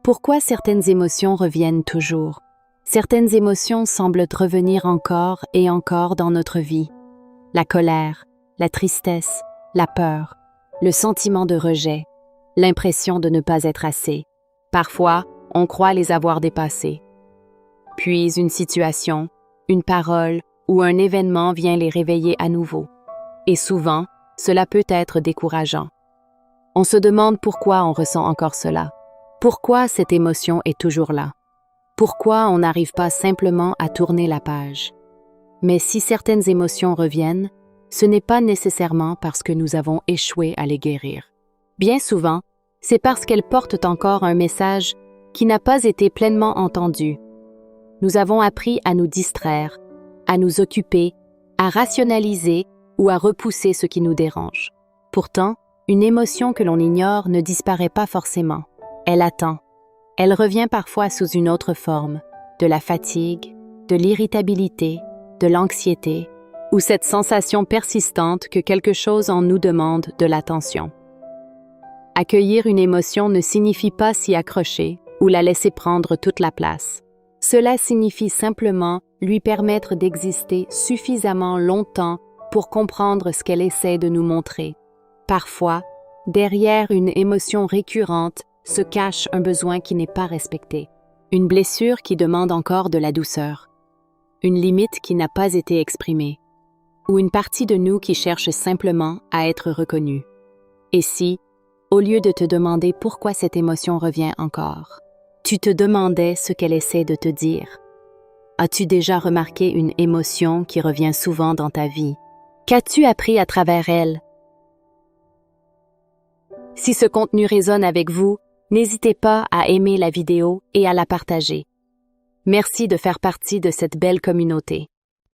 Pourquoi certaines émotions reviennent toujours? Certaines émotions semblent revenir encore et encore dans notre vie. La colère, la tristesse, la peur, le sentiment de rejet, l'impression de ne pas être assez. Parfois, on croit les avoir dépassés. Puis une situation, une parole ou un événement vient les réveiller à nouveau. Et souvent, cela peut être décourageant. On se demande pourquoi on ressent encore cela. Pourquoi cette émotion est toujours là? Pourquoi on n'arrive pas simplement à tourner la page? Mais si certaines émotions reviennent, ce n'est pas nécessairement parce que nous avons échoué à les guérir. Bien souvent, c'est parce qu'elles portent encore un message qui n'a pas été pleinement entendu. Nous avons appris à nous distraire, à nous occuper, à rationaliser ou à repousser ce qui nous dérange. Pourtant, une émotion que l'on ignore ne disparaît pas forcément. Elle attend. Elle revient parfois sous une autre forme, de la fatigue, de l'irritabilité, de l'anxiété, ou cette sensation persistante que quelque chose en nous demande de l'attention. Accueillir une émotion ne signifie pas s'y accrocher ou la laisser prendre toute la place. Cela signifie simplement lui permettre d'exister suffisamment longtemps pour comprendre ce qu'elle essaie de nous montrer. Parfois, derrière une émotion récurrente se cache un besoin qui n'est pas respecté, une blessure qui demande encore de la douceur, une limite qui n'a pas été exprimée, ou une partie de nous qui cherche simplement à être reconnue. Et si, au lieu de te demander pourquoi cette émotion revient encore, tu te demandais ce qu'elle essaie de te dire? As-tu déjà remarqué une émotion qui revient souvent dans ta vie? Qu'as-tu appris à travers elle? Si ce contenu résonne avec vous, n'hésitez pas à aimer la vidéo et à la partager. Merci de faire partie de cette belle communauté.